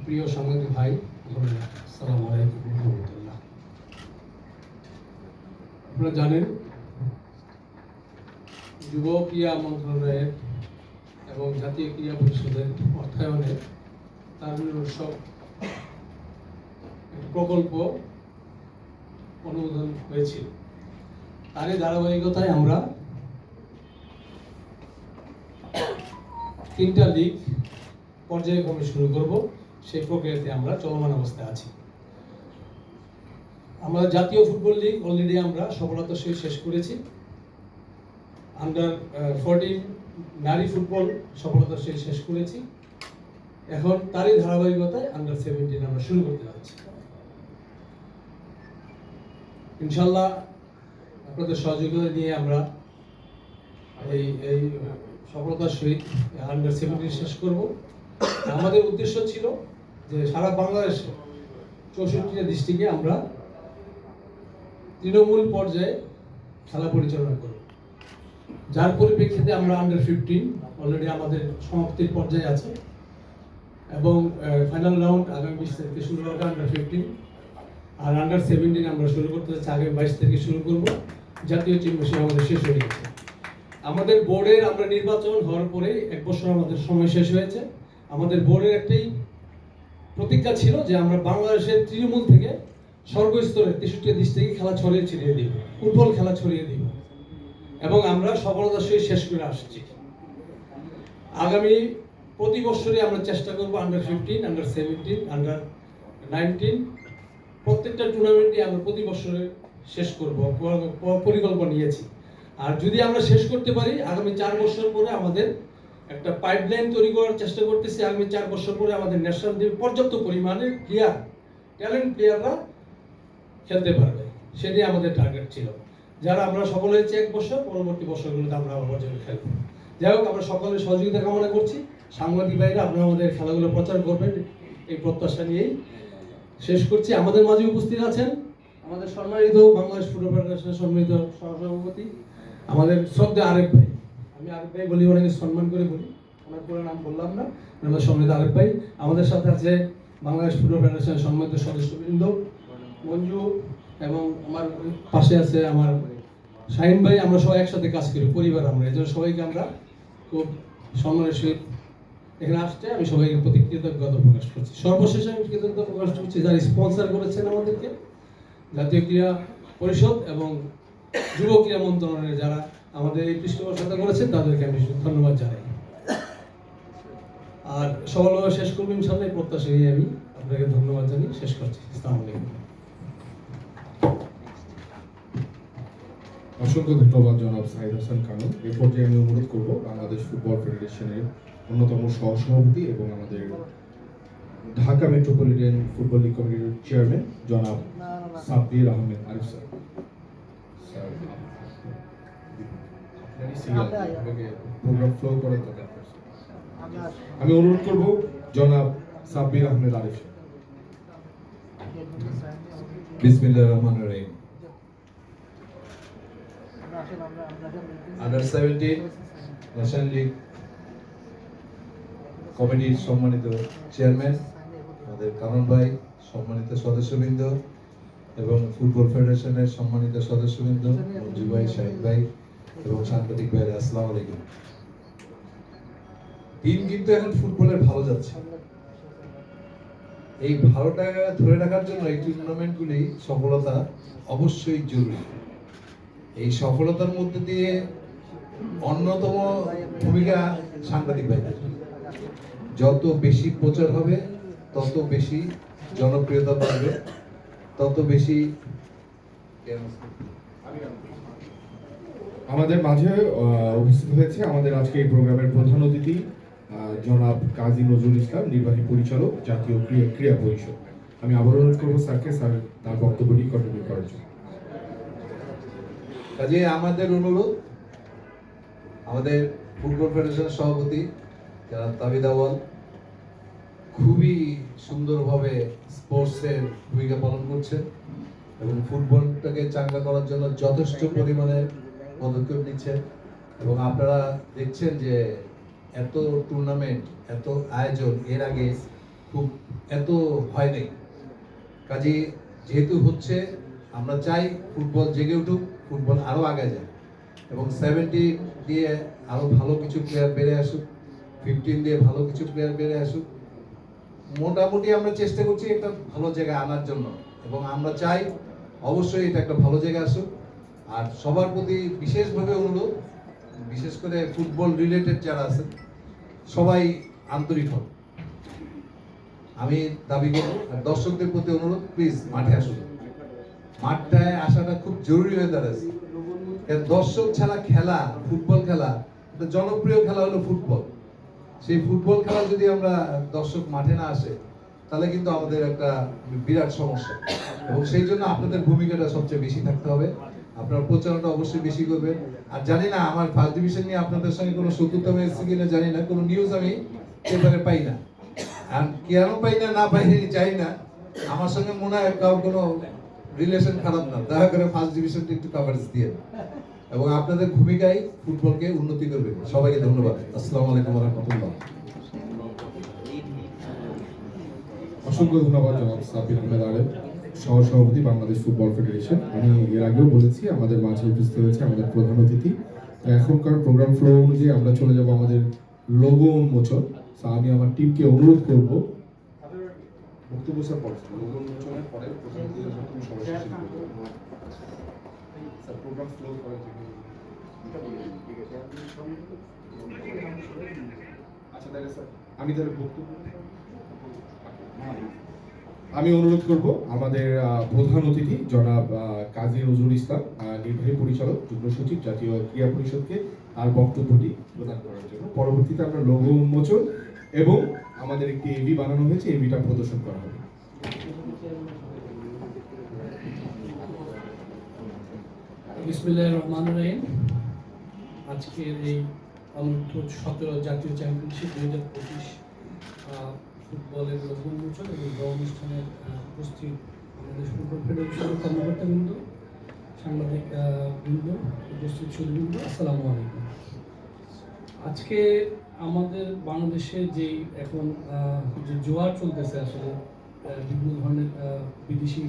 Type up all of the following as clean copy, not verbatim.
প্রিয় সাংবাদিক ভাই, আসসালামু আলাইকুম রহমতুল্লাহ। আপনারা জানেন, যুব ক্রীড়া মন্ত্রণালয়ের এবং জাতীয় ক্রীড়া পরিষদের অর্থায়নে তারুণ্য উৎসব প্রকল্প অনুমোদন হয়েছিল। তারই ধারাবাহিকতায় আমরা 3টা লিগ পর্যায়ক্রমে শুরু করব। সেই প্রক্রিয়াতে আমরা চলমান অবস্থায় আছি। আমরা জাতীয় ফুটবল লিগ অলরেডি আমরা সফলতার সহিত শেষ করেছি। আন্ডার 14 নারী ফুটবল সফলতার সহিত শেষ করেছি। এখন তারই ধারাবাহিকতায় আন্ডার 17 আমরা শুরু করতে যাচ্ছি। ইনশাল্লাহ আপনাদের সহযোগিতা নিয়ে আমরা এই সফলতার সহিত আন্ডার 17 শেষ করব। আমাদের উদ্দেশ্য ছিল যে সারা বাংলাদেশে 64টা ডিস্ট্রিক্টে আমরা তৃণমূল পর্যায়ে খেলা পরিচালনা করব, যার পরিপ্রেক্ষিতে আমরা আন্ডার 15 অলরেডি আমাদের সমাপ্তির পর্যায়ে আছে এবং ফাইনাল রাউন্ড আগামী 20 তারিখে শুরু হবে আন্ডার 15, আর আন্ডার 17 আমরা শুরু করতে যাচ্ছি আগামী 22 তারিখে শুরু করব। জাতীয় টিম মেশিন আমাদের শেষ হয়ে গেছে। আমাদের বোর্ডের আমরা নির্বাচন হওয়ার পরে 1 বছর আমাদের সময় শেষ হয়েছে। আমাদের বোর্ডের একটাই প্রতিজ্ঞা ছিল যে আমরা বাংলাদেশের তৃণমূল থেকে সর্বস্তরে 63টা ডিস্ট্রিক্টে খেলা ছড়িয়ে দিব, ফুটবল খেলা ছড়িয়ে দিব এবং আমরা সফলতার সহিত শেষ করে আসছি। আগামী প্রতি বছরই আমরা চেষ্টা করব আন্ডার 15, আন্ডার 17, আন্ডার 19 প্রত্যেকটা টুর্নামেন্টই আমরা প্রতি বছরে শেষ করব, পরিকল্পনা নিয়েছি। আর যদি আমরা শেষ করতে পারি আগামী 4 বছর পরে আমাদের একটা পাইপলাইন তৈরি করার চেষ্টা করতেছি। আগামী 4 বছর পরে আমাদের ন্যাশনাল টিমে পর্যাপ্ত পরিমাণে ট্যালেন্ট প্লেয়াররা খেলতে পারবে, সেটি আমাদের টার্গেট ছিল। যারা আমরা সফল হয়েছি 1 বছর, পরবর্তী বছরগুলোতে আমরা আবার পর্যায়ে খেলবো। যাই হোক, আমরা সকলের সহযোগিতা কামনা করছি। সাংবাদিক ভাইরা আপনারা আমাদের খেলাগুলো প্রচার করবেন এই প্রত্যাশা নিয়েই শেষ করছি। আমাদের মাঝে উপস্থিত আছেন আমাদের সম্মানিত বাংলাদেশ ফুটবল ফেডারেশনের সম্মানিত সহসভাপতি আমাদের শ্রদ্ধা আরেফ ভাই। আমি আরেফ ভাই বলি, ওনাকে সম্মান করে বলি, ওনার পুরো নাম বললাম না। আমাদের সম্মানিত আরেফ ভাই। আমাদের সাথে আছে বাংলাদেশ ফুটবল ফেডারেশনের সম্মানিত সদস্যবৃন্দ মঞ্জু, এবং আমার পাশে আছে আমার শাহিন ভাই। আমরা সবাই একসাথে কাজ করি, পরিবার আমরা, এই জন্য সবাইকে আমরা খুব সম্মানের সহিত এখানে আসছে। আমি সবাইকে প্রতি কৃতজ্ঞতা প্রকাশ করছি। সর্বশেষে আমি কৃতজ্ঞতা প্রকাশ করছি যারা স্পন্সর করেছেন আমাদেরকে, জাতীয় ক্রীড়া পরিষদ এবং যুব ক্রীড়া মন্ত্রণালয়ের যারা আমাদের এই পৃষ্ঠপোষকতা করেছেন তাদেরকে আমি ধন্যবাদ জানাই। আর সফলভাবে শেষ করবো ইনশাআল্লাহ, এই প্রত্যাশা নিয়ে আমি আপনাকে ধন্যবাদ জানিয়ে শেষ করছি। আসসালামু আলাইকুম। অসংখ্য ধন্যবাদ জনাব সাইদ হাসান কানু। এ পর্যায়ে আমি অনুরোধ করব বাংলাদেশ ফুটবল ফেডারেশনের অন্যতম সহসভাপতি এবং আমাদের ঢাকা মেট্রোপলিটন ফুটবল লিগ কমিটির চেয়ারম্যান জনাব Sabbir Ahmed Arif sir. Programme flow করার দরকার। আমি অনুরোধ করব জনাব সাব্বির আহমেদ আরিফ। বিসমিল্লাহির রহমানির রহিম। আন্ডার 17 ন্যাশনাল লিগ কমিটির সম্মানিত চেয়ারম্যান আমাদের কানন ভাই, সম্মানিত সদস্যবৃন্দ এবং ফুটবল ফেডারেশনের সম্মানিত সদস্যবৃন্দ মঞ্জু ভাই, শাহিদ ভাই এবং সাংবাদিক ভাইরা, আসসালামু আলাইকুম। টিম কিন্তু এখন ফুটবলের ভালো যাচ্ছে। এই ভালোটা ধরে রাখার জন্য এই টুর্নামেন্টগুলি সফলতা অবশ্যই জরুরি। এই সফলতার মধ্যে দিয়ে অন্যতম ভূমিকা সাংবাদিক ভাইদের। যত বেশি প্রচার হবে তত বেশি জনপ্রিয়তা পাবে, তত বেশি। আমাদের মাঝে উপস্থিত হয়েছে আমাদের আজকে এই প্রোগ্রামের প্রধান অতিথি জনাব কাজী নজরুল ইসলাম, নির্বাহী পরিচালক, জাতীয় ক্রীড়া পরিষদ। আমি আবার অনুরোধ করবো স্যারকে তার বক্তব্যটি কন্টিনিউ করার জন্য। কাজে আমাদের অনুরোধ, আমাদের ফুটবল ফেডারেশনের সভাপতি যারা তাবিদ আওয়াল খুবই সুন্দরভাবে স্পোর্টসের ভূমিকা পালন করছেন এবং ফুটবলটাকে চাঙ্গা করার জন্য যথেষ্ট পরিমাণে পদক্ষেপ নিচ্ছেন। এবং আপনারা দেখছেন যে এত টুর্নামেন্ট, এত আয়োজন এর আগে খুব এত হয় নাই। কাজে যেহেতু হচ্ছে, আমরা চাই ফুটবল জেগে উঠুক, ফুটবল আরও আগে যায় এবং 70 দিয়ে আরও ভালো কিছু প্লেয়ার বেড়ে আসুক, 15 দিয়ে ভালো কিছু প্লেয়ার বেড়ে আসুক। মোটামুটি আমরা চেষ্টা করছি একটা ভালো জায়গায় আনার জন্য এবং আমরা চাই অবশ্যই এটা একটা ভালো জায়গায় আসুক। আর সবার প্রতি বিশেষভাবে অনুরোধ, বিশেষ করে ফুটবল রিলেটেড যারা আছেন সবাই আন্তরিক হন। আমি দাবি করব, আর দর্শকদের প্রতি অনুরোধ, প্লিজ মাঠে আসুন। মাঠটায় আসাটা খুব জরুরি হয়ে দাঁড়াচ্ছে। কারণ দর্শক ছাড়া খেলা, ফুটবল খেলা, একটা জনপ্রিয় খেলা হলো ফুটবল। সেই ফুটবল খেলা যদি আমরা দর্শক মাঠে না আসে তাহলে কিন্তু আমাদের একটা বিরাট সমস্যা, এবং সেই জন্য আপনাদের ভূমিকাটা সবচেয়ে বেশি থাকতে হবে। আপনারা প্রচারণা অবশ্যই বেশি করবেন। আর জানি না আমার ফার্স্ট ডিভিশন নিয়ে আপনাদের সঙ্গে কোনো শত্রুতা এসেছে কিনা জানি না, কোনো নিউজ আমি পেপারে পাই না। আর কেন পাই না, না পাই চাই না, আমার সঙ্গে মনে হয় কারো কোনো রিলেশন খারাপ না, দয়া করে ফার্স্ট ডিভিশনটা একটু কভারেজ দিয়ে এবং আপনাদের ভূমিকায় ফুটবলকে উন্নতি করবে। সবাইকে ধন্যবাদ। আসসালামু আলাইকুম ওয়া রাহমাতুল্লাহ। অসংখ্য ধন্যবাদ জনাব সাব্বির আহমেদ আলেম, সহসভাপতি বাংলাদেশ ফুটবল ফেডারেশন। আমি এর আগেও বলেছি আমাদের মাঝে উপস্থিত হয়েছে আমাদের প্রধান অতিথি। তো এখনকার প্রোগ্রাম ফ্লো অনুযায়ী আমরা চলে যাব আমাদের লোগো উন্মোচন। তো আমি আমার টিমকে অনুরোধ করব বক্তব্য স্যার পরে লোগো উন্মোচনের পরে প্রধান অতিথির মাধ্যমে সবাই শেষ করব। স্যার প্রোগ্রাম ফ্লো করার জন্য আচ্ছা তাহলে স্যার আমি তাহলে বক্তব্য আমি অনুরোধ করব আমাদের প্রধান অতিথি জনাব কাজী নজরুল ইসলাম, নির্বাহী পরিচালক যুগ্ম সচিব জাতীয় ক্রীড়া পরিষদকে আর বক্তব্যটি প্রদান করার জন্য। পরবর্তীতে আমরা লোগো উন্মোচন এবং আমাদের একটি এভি বানানো হয়েছে, এভিটা প্রদর্শন করা হবে। বিসমিল্লাহির রহমানির রহিম। আজকের এই অনূর্ধ্ব-17 জাতীয় চ্যাম্পিয়নশিপ 2025 ফুটবলের লোগো উন্মোচন এবং ড্র অনুষ্ঠানে উপস্থিত বাংলাদেশ ফুটবল ফেডারেশনের কর্মকর্তাবৃন্দ, সাংবাদিক বৃন্দ, উপস্থিত সুধীবৃন্দ, আসসালামু আলাইকুম। আজকে আমাদের বাংলাদেশে যেই এখন যে জোয়ার চলতেছে, আসলে বিভিন্ন ধরনের বিদেশি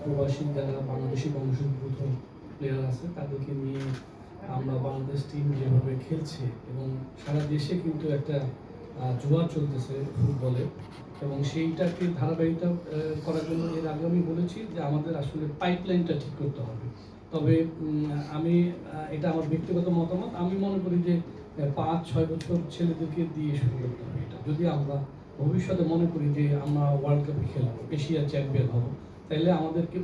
প্রবাসী যারা বাংলাদেশি বংশোদ্ভূত প্লেয়ার আছে তাদেরকে নিয়ে আমরা বাংলাদেশ টিম যেভাবে খেলছে এবং সারা দেশে কিন্তু একটা জোয়ার চলতেছে ফুটবলে, এবং সেইটাকে ধারাবাহিকতা করার জন্য এর আগে আমি বলেছি যে আমাদের আসলে পাইপলাইনটা ঠিক করতে হবে। তবে আমি এটা আমার ব্যক্তিগত মতামত, আমি মনে করি যে 5-6 বছর ছেলেদেরকে দিয়ে শুরু করতে হবে। এটা যদি আমরা ভবিষ্যতে মনে করি যে আমরা ওয়ার্ল্ড কাপে খেলবো, এশিয়া চ্যাম্পিয়ন হব, তাহলে আমাদেরকে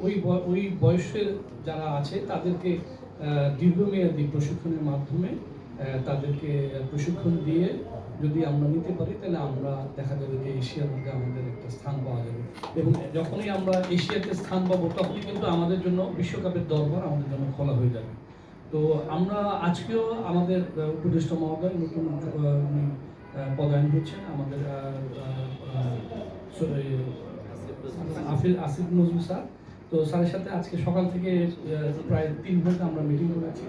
ওই বয়সের যারা আছে তাদেরকে দীর্ঘমেয়াদী প্রশিক্ষণের মাধ্যমে তাদেরকে প্রশিক্ষণ দিয়ে যদি আমরা নিতে পারি তাহলে আমরা দেখা যাবে যে এশিয়ার মধ্যে আমাদের একটা স্থান পাওয়া যাবে, এবং যখনই আমরা এশিয়াতে স্থান পাবো তখনই কিন্তু আমাদের জন্য বিশ্বকাপের দরবার আমাদের জন্য খোলা হয়ে যাবে। তো আমরা আজকেও আমাদের উপদেষ্টা মহোদয় নতুন পদায়ন হচ্ছেন আমাদের আসিফ নজরুল স্যার। তো স্যারের সাথে আজকে সকাল থেকে প্রায় 3 ঘন্টা আমরা মিটিং করেছি।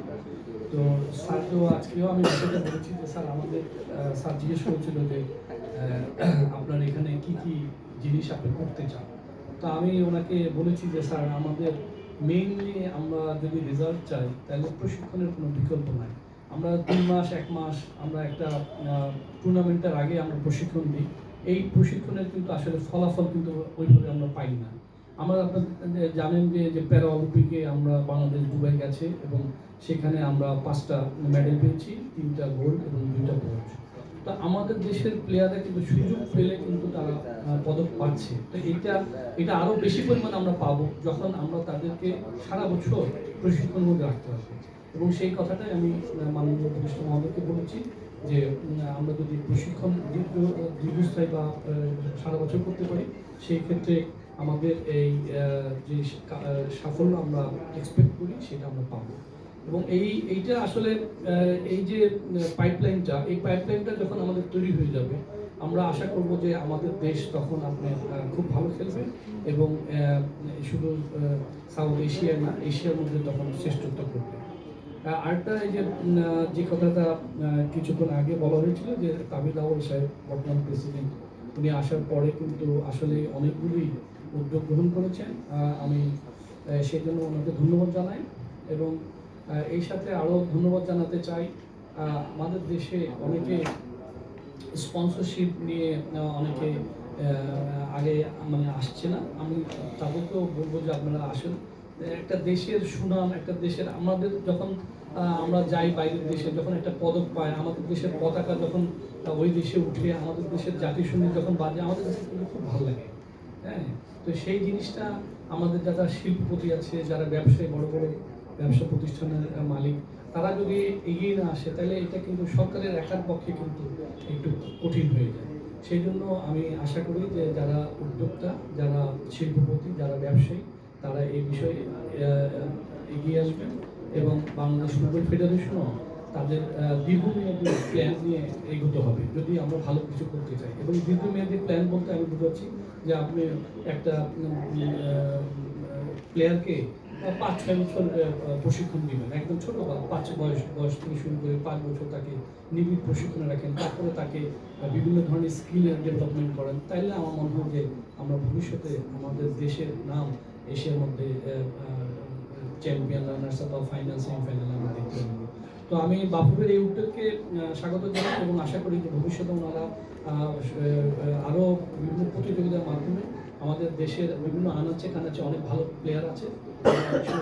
তো স্যারকেও আজকেও আমি বিষয়টা বলেছি যে স্যার আমাদের স্যার জিজ্ঞেস করেছিল যে আপনার এখানে কি কি জিনিস আপনি করতে চান। তো আমি ওনাকে বলেছি যে স্যার আমাদের মেইনলি আমরা যদি রেজাল্ট চাই তাহলে প্রশিক্ষণের কোনো বিকল্প নাই। আমরা 3 মাস 1 মাস আমরা একটা টুর্নামেন্টের আগে আমরা প্রশিক্ষণ দিই, এই প্রশিক্ষণের কিন্তু আসলে ফলাফল কিন্তু ওইভাবে আমরা পাই না। আমরা আপনারা জানেন যে প্যারা অলিম্পিকে আমরা বাংলাদেশ দুবাই গেছে এবং সেখানে আমরা 5টা মেডেল পেয়েছি, 3টা গোল্ড এবং 2টা ব্রোঞ্জ। তো আমাদের দেশের প্লেয়াররা কিন্তু সুযোগ পেলে কিন্তু তারা পদক পাচ্ছে। তো এটা আরও বেশি পরিমাণে আমরা পাবো যখন আমরা তাদেরকে সারা বছর প্রশিক্ষণের মধ্যে রাখতে হবে, এবং সেই কথাটাই আমি মাননীয় উপদেষ্টা মহোদয়কে বলেছি যে আমরা যদি প্রশিক্ষণ দীর্ঘস্থায়ী বা সারা বছর করতে পারি সেই ক্ষেত্রে আমাদের এই যে সাফল্য আমরা এক্সপেক্ট করি সেটা আমরা পাবো। এবং এইটা আসলে এই যে পাইপলাইনটা যখন আমাদের তৈরি হয়ে যাবে আমরা আশা করব যে আমাদের দেশ তখন আপনি খুব ভালো খেলবে এবং শুধু সাউথ এশিয়া না, এশিয়ার মধ্যে তখন শ্রেষ্ঠত্ব করবে। আরেকটা এই যে কথাটা কিছুক্ষণ আগে বলা হয়েছিল যে তাবিদ আউল সাহেব বর্তমান প্রেসিডেন্ট উনি আসার পরে কিন্তু আসলে অনেকগুলি উদ্যোগ গ্রহণ করেছেন। আমি সেই জন্য ওনাকে ধন্যবাদ জানাই এবং এই সাথে আরও ধন্যবাদ জানাতে চাই আমাদের দেশে অনেকে স্পন্সরশিপ নিয়ে অনেকে আগে মানে আসছে না। আমি তাদেরকেও বলবো যে আপনারা আসেন। একটা দেশের সুনাম, একটা দেশের আমাদের যখন আমরা যাই বাইরের দেশে, যখন একটা পদক পাই, আমাদের দেশের পতাকা যখন ওই দেশে উঠে, আমাদের দেশের জাতীয় সঙ্গীত যখন বাজে, আমাদের কাছে কিন্তু খুব ভালো লাগে। হ্যাঁ, তো সেই জিনিসটা আমাদের যারা শিল্পপতি আছে, যারা ব্যবসায়ী, বড় বড় ব্যবসা প্রতিষ্ঠানের মালিক, তারা যদি এগিয়ে না আসে তাহলে এটা কিন্তু সরকারের একার পক্ষে কিন্তু একটু কঠিন হয়ে যায়। সেই জন্য আমি আশা করি যে যারা উদ্যোক্তা, যারা শিল্পপতি, যারা ব্যবসায়ী, তারা এই বিষয়ে এগিয়ে আসবেন এবং বাংলাদেশ ফুটবল ফেডারেশনও তাদের দীর্ঘমেয়াদী প্ল্যান নিয়ে এগোতে হবে যদি আমরা ভালো কিছু করতে চাই। এবং দীর্ঘমেয়াদী প্ল্যান বলতে আমি বুঝাচ্ছি যে আপনি একটা প্লেয়ারকে 5-6 বছর প্রশিক্ষণ দিবেন, একদম ছোট বা 5 বয়স থেকে শুরু করে 5 বছর তাকে নিবিড় প্রশিক্ষণে রাখেন, তারপরে তাকে বিভিন্ন ধরনের স্কিল ডেভেলপমেন্ট করেন। তাইলে আমার মনে হয় যে আমরা ভবিষ্যতে আমাদের দেশের নাম এশিয়ার মধ্যে চ্যাম্পিয়ন, রানার্স আপ বা ফাইনাল, সেমিফাইনাল আমরা দেখতে পাবো। তো আমি বাফুফের এই উদ্যোগকে স্বাগত জানাই এবং আশা করি যে ভবিষ্যতে ওনারা আরও বিভিন্ন প্রতিযোগিতার মাধ্যমে আমাদের দেশের বিভিন্ন আনাচে কানাচে অনেক ভালো প্লেয়ার আছে,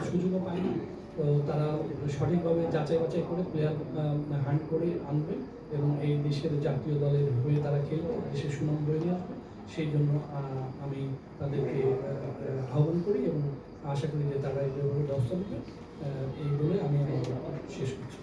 সুযোগও পায়নি, তো তারা সঠিকভাবে যাচাই বাছাই করে প্লেয়ার হান্ট করে আনবে এবং এই দেশের জাতীয় দলের হয়ে তারা খেলবে, দেশের সুনাম বয়ে নিয়ে আসবে। সেই জন্য আমি তাদেরকে আহ্বান করি এবং আশা করি যে তারা এইভাবে ব্যবস্থা নেবে। এই বলে আমি শেষ করছি।